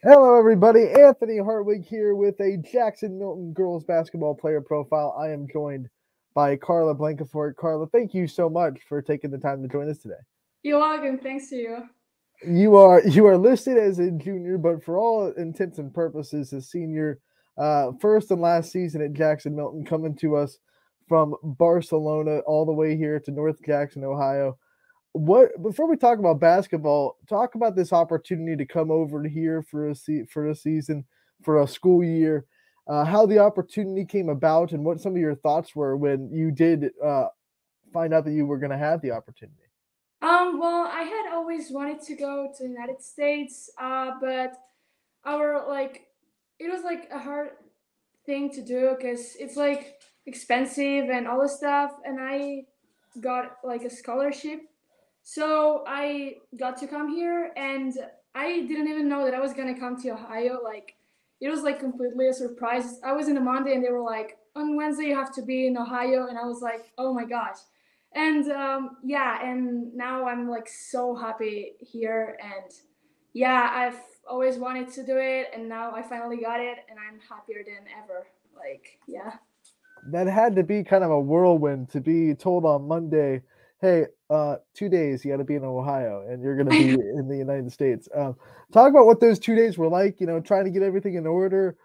Hello, everybody. Anthony Hartwig here with a Jackson Milton girls basketball player profile. I am joined by Carla Blancafort. Carla, thank you so much for taking the time to join us today. You're welcome. Thanks to you. You are listed as a junior, but for all intents and purposes, a senior. First and last season at Jackson Milton, coming to us from Barcelona all the way here to North Jackson, Ohio. What before we talk about basketball, talk about this opportunity to come over to here for for a season, for a school year. How the opportunity came about, and what some of your thoughts were when you did find out that you were going to have the opportunity. Well, I had always wanted to go to the United States, but our like, it was like a hard thing to do because it's like expensive and all this stuff. And I got like a scholarship, so I got to come here, and I didn't even know that I was gonna come to Ohio. Like, it was like completely a surprise. I was in a Monday, and they were like, on Wednesday you have to be in Ohio, and I was like, oh my gosh. And yeah, and now I'm like so happy here, and yeah, I've always wanted to do it, and now I finally got it, and I'm happier than ever. Like, yeah. That had to be kind of a whirlwind to be told on Monday, "Hey, 2 days you got to be in Ohio, and you're going to be in the United States." Talk about what those 2 days were like. Trying to get everything in order.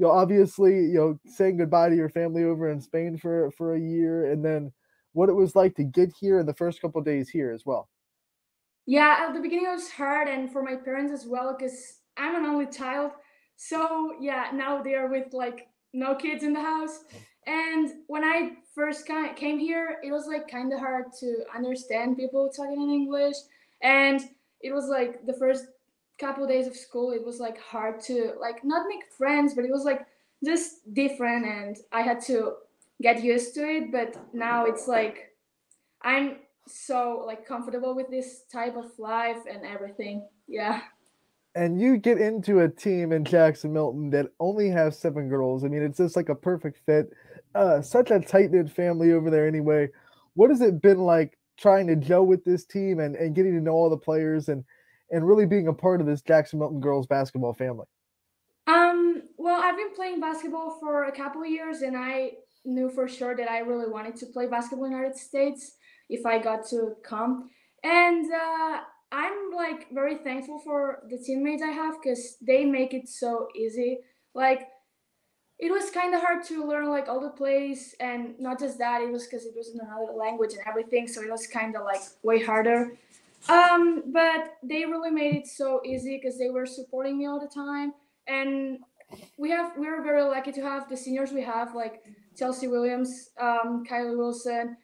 Obviously, saying goodbye to your family over in Spain for a year, and then what it was like to get here in the first couple days here as well. Yeah, at the beginning it was hard, and for my parents as well, because I'm an only child. So yeah, now they are with like no kids in the house. And when I first came here, it was like kind of hard to understand people talking in English, and it was like the first couple of days of school. It was like hard to like not make friends, but it was like just different, and I had to get used to it. But now it's like I'm so like comfortable with this type of life and everything. Yeah. And you get into a team in Jackson Milton that only has 7 girls. I mean, it's just like a perfect fit. Such a tight knit family over there, anyway. What has it been like trying to gel with this team and getting to know all the players and really being a part of this Jackson Milton girls basketball family? Well, I've been playing basketball for a couple of years, and I knew for sure that I really wanted to play basketball in the United States if I got to come. And I'm like very thankful for the teammates I have because they make it so easy. Like, it was kind of hard to learn like all the plays, and not just that, it was because it was in another language and everything, so it was kind of like way harder. But they really made it so easy because they were supporting me all the time. And we're very lucky to have the seniors we have, like Chelsea Williams, Kylie Wilson,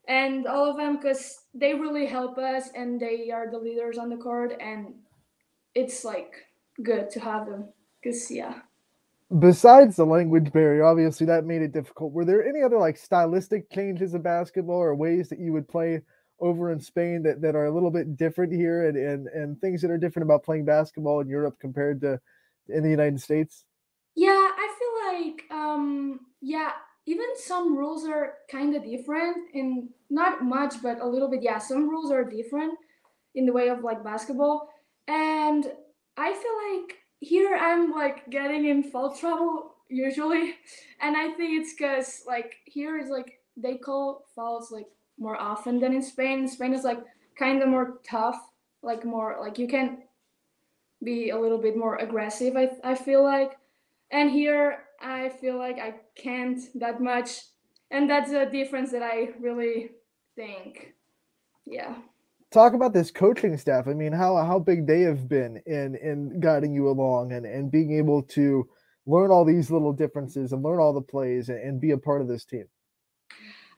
and all of them, because they really help us, and they are the leaders on the court, and it's like good to have them because yeah. Besides the language barrier, obviously that made it difficult. Were there any other like stylistic changes in basketball or ways that you would play over in Spain that are a little bit different here and things that are different about playing basketball in Europe compared to in the United States? Yeah, I feel like yeah, even some rules are kind of different, in not much but a little bit. Yeah, some rules are different in the way of like basketball. And I feel like here I'm like getting in foul trouble usually. And I think it's cuz like here is like they call fouls like more often than in Spain. In Spain is like kind of more tough, like more like you can be a little bit more aggressive, I feel like. And here I feel like I can't that much, and that's a difference that I really think. Yeah. Talk about this coaching staff. I mean, how big they have been in guiding you along and being able to learn all these little differences and learn all the plays and be a part of this team.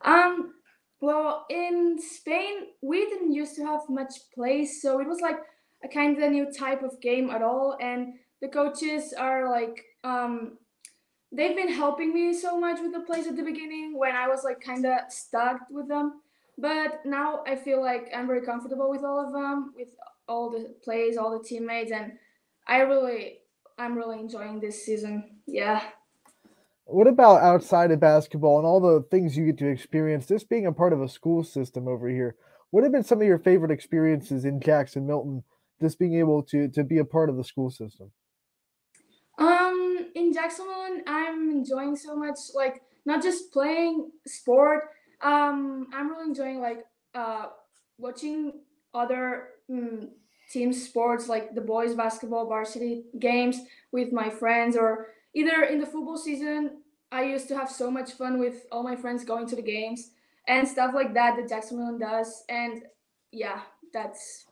um well, in Spain we didn't used to have much plays, so it was like a kind of new type of game at all. And the coaches are like they've been helping me so much with the plays at the beginning when I was like kind of stuck with them. But now I feel like I'm very comfortable with all of them, with all the plays, all the teammates, and I really, I'm really enjoying this season. Yeah. What about outside of basketball and all the things you get to experience, this being a part of a school system over here? What have been some of your favorite experiences in Jackson Milton, just being able to be a part of the school system? in Jackson Milton, I'm enjoying so much, like not just playing sport. I'm really enjoying like watching other team sports, like the boys basketball varsity games with my friends, or either in the football season. I used to have so much fun with all my friends going to the games and stuff like that that Jackson Milton does. And yeah, that's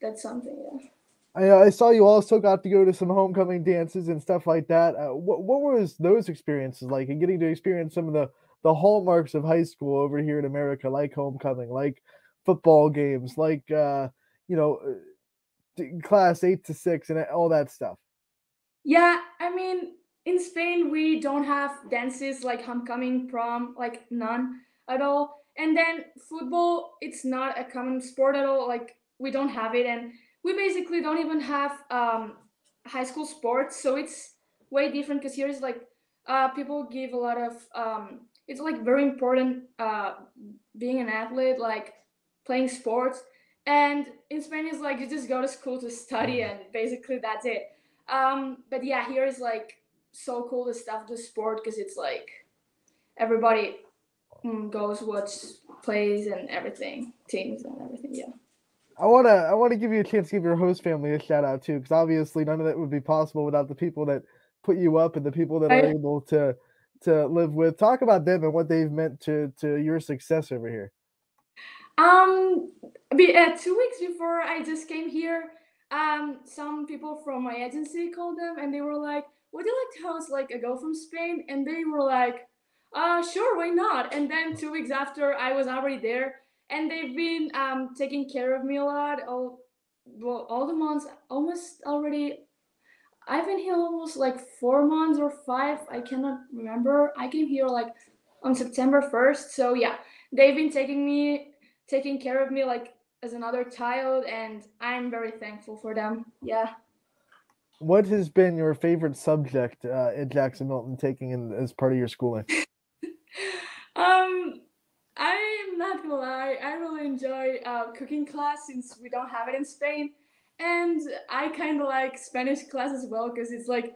that's something. Yeah. I saw you also got to go to some homecoming dances and stuff like that. What was those experiences like, and getting to experience some of the hallmarks of high school over here in America, like homecoming, like football games, like you know, class 8 to 6 and all that stuff. Yeah, I mean, in Spain we don't have dances like homecoming, prom, like none at all. And then football, it's not a common sport at all. Like we don't have it, and we basically don't even have high school sports. So it's way different because here is like people give a lot of it's like very important being an athlete, like playing sports. And in Spain, it's like you just go to school to study, and basically that's it. But yeah, here is like so cool the stuff the sport because it's like everybody goes watch plays and everything, teams and everything. Yeah. I wanna give you a chance to give your host family a shout out too, because obviously none of that would be possible without the people that put you up and the people that are Right. able to live with. Talk about them and what they've meant to your success over here. Um, 2 weeks before I just came here, some people from my agency called them and they were like, "Would you like to host like a girl from Spain?" And they were like, Sure, why not?" And then 2 weeks after, I was already there, and they've been taking care of me a lot. All the months, almost already. I've been here almost like 4 months or five. I cannot remember. I came here like on September 1st. So yeah, they've been taking care of me like as another child, and I'm very thankful for them. Yeah. What has been your favorite subject at Jackson Milton taking in as part of your schooling? um, I'm not gonna lie. I really enjoy cooking class since we don't have it in Spain, and I kind of like Spanish class as well because it's like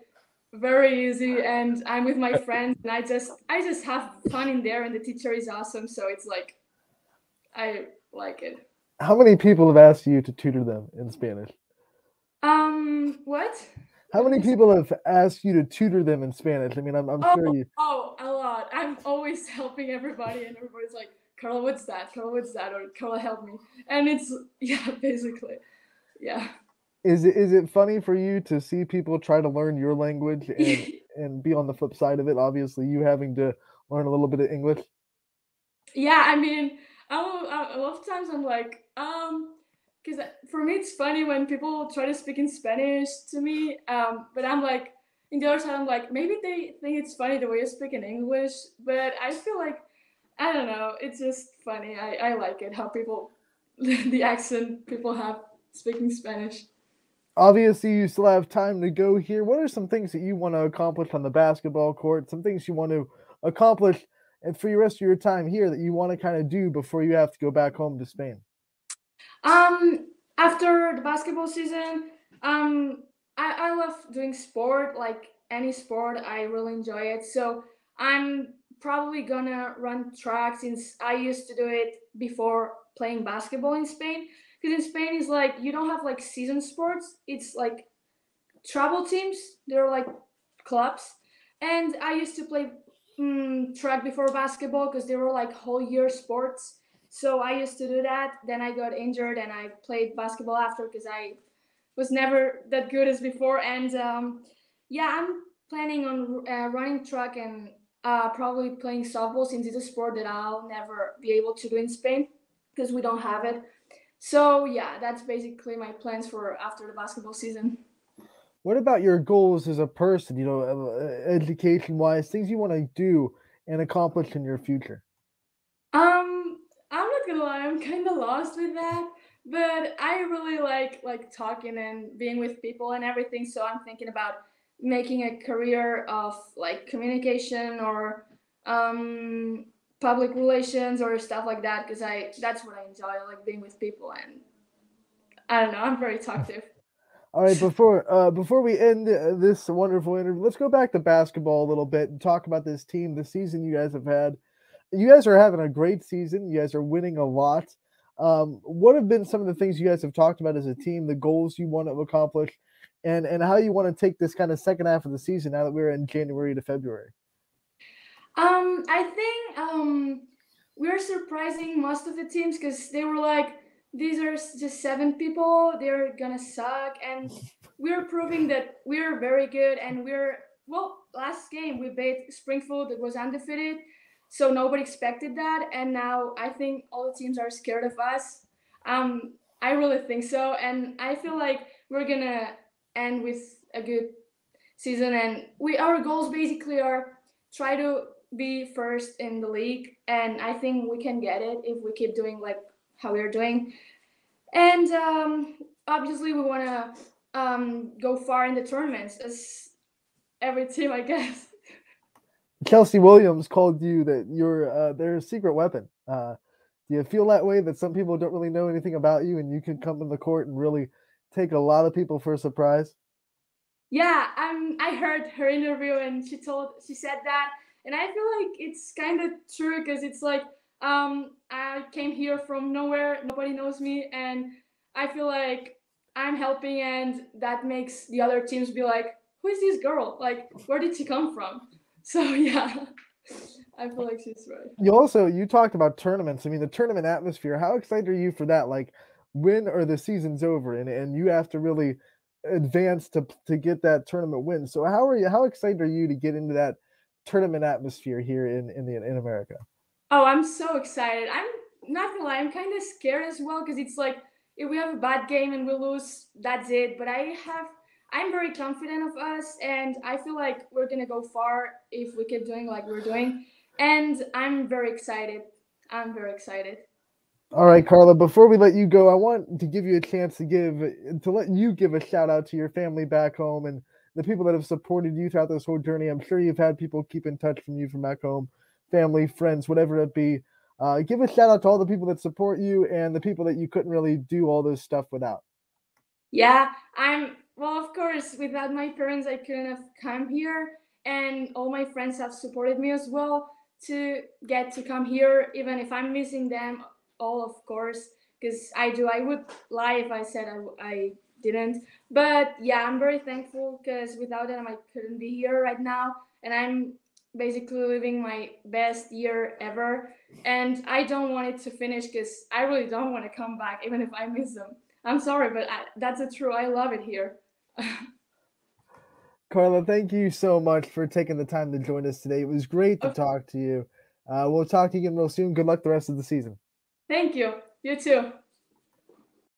very easy, and I'm with my friends, and I just have fun in there, and the teacher is awesome, so it's like I like it. How many people have asked you to tutor them in Spanish? What? How What did many you say? people have asked you to tutor them in Spanish? I mean, I'm Oh, sure you. oh, a lot. I'm always helping everybody, and everybody's like, "Carla, what's that? Carla, what's that?" Or "Carla, help me." And it's yeah, basically, yeah. Is it funny for you to see people try to learn your language and be on the flip side of it? Obviously, you having to learn a little bit of English. Yeah, I mean, a lot of times I'm like, because for me it's funny when people try to speak in Spanish to me, but I'm like, in the other side, I'm like, maybe they think it's funny the way I speak in English, but I feel like, I don't know, it's just funny. I like it how people, the accent people have speaking Spanish. Obviously, you still have time to go here. What are some things that you want to accomplish on the basketball court? Some things you want to accomplish and for the rest of your time here that you want to kind of do before you have to go back home to Spain? Um, After the basketball season, I love doing sport, like any sport. I really enjoy it. So I'm probably gonna run track since I used to do it before playing basketball in Spain. Because in Spain, it's like you don't have like season sports. It's like travel teams. They're like clubs, and I used to play track before basketball because they were like whole year sports. So I used to do that. Then I got injured, and I played basketball after because I was never that good as before. And yeah, I'm planning on running track and probably playing softball since it's a sport that I'll never be able to do in Spain because we don't have it. So yeah, that's basically my plans for after the basketball season. What about your goals as a person, education wise, things you want to do and accomplish in your future? I'm not gonna lie, I'm kind of lost with that, but I really like talking and being with people and everything. So I'm thinking about making a career of like communication or um, public relations or stuff like that because I that's what I enjoy, like being with people and I don't know, I'm very talkative. All right, before we end this wonderful interview, let's go back to basketball a little bit and talk about this team, the season you guys have had. You guys are having a great season. You guys are winning a lot. What have been some of the things you guys have talked about as a team, the goals you want to accomplish, and how you want to take this kind of second half of the season now that we're in January to February? I think we're surprising most of the teams because they were like, these are just 7 people, they're gonna suck, and we're proving that we're very good. And last game we beat Springfield, that was undefeated, so nobody expected that. And now I think all the teams are scared of us. I really think so, and I feel like we're gonna end with a good season. And our goals basically are try to be first in the league, and I think we can get it if we keep doing like how we're doing. And obviously we want to go far in the tournaments as every team, I guess. Kelsey Williams called you that you're their secret weapon. Do you feel that way, that some people don't really know anything about you and you can come in the court and really take a lot of people for a surprise? Yeah, I heard her interview and she said that, and I feel like it's kind of true because it's like I came here from nowhere, nobody knows me, and I feel like I'm helping, and that makes the other teams be like, who is this girl? Like, where did she come from? So yeah, I feel like she's right. You talked about tournaments. I mean, the tournament atmosphere. How excited are you for that? Like, when are the season's over and you have to really advance to get that tournament win. So how excited are you to get into that tournament atmosphere here in America? Oh, I'm so excited. I'm not gonna lie, I'm kind of scared as well because it's like if we have a bad game and we lose, that's it. But I'm very confident of us, and I feel like we're gonna go far if we keep doing like we're doing. And I'm very excited. I'm very excited. All right, Carla, before we let you go, I want to give you a chance to let you give a shout out to your family back home and the people that have supported you throughout this whole journey. I'm sure you've had people keep in touch from you from back home, family, friends, whatever it be. Give a shout out to all the people that support you and the people that you couldn't really do all this stuff without. Yeah, well, of course, without my parents, I couldn't have come here, and all my friends have supported me as well to get to come here, even if I'm missing them all, of course, because I would lie if I said I didn't. But yeah, I'm very thankful because without them, I couldn't be here right now, and I'm basically living my best year ever. And I don't want it to finish because I really don't want to come back, even if I miss them. I'm sorry, but that's the truth. I love it here. Carla, thank you so much for taking the time to join us today. It was great to Oh, talk to you. We'll talk to you again real soon. Good luck the rest of the season. thank you. You too.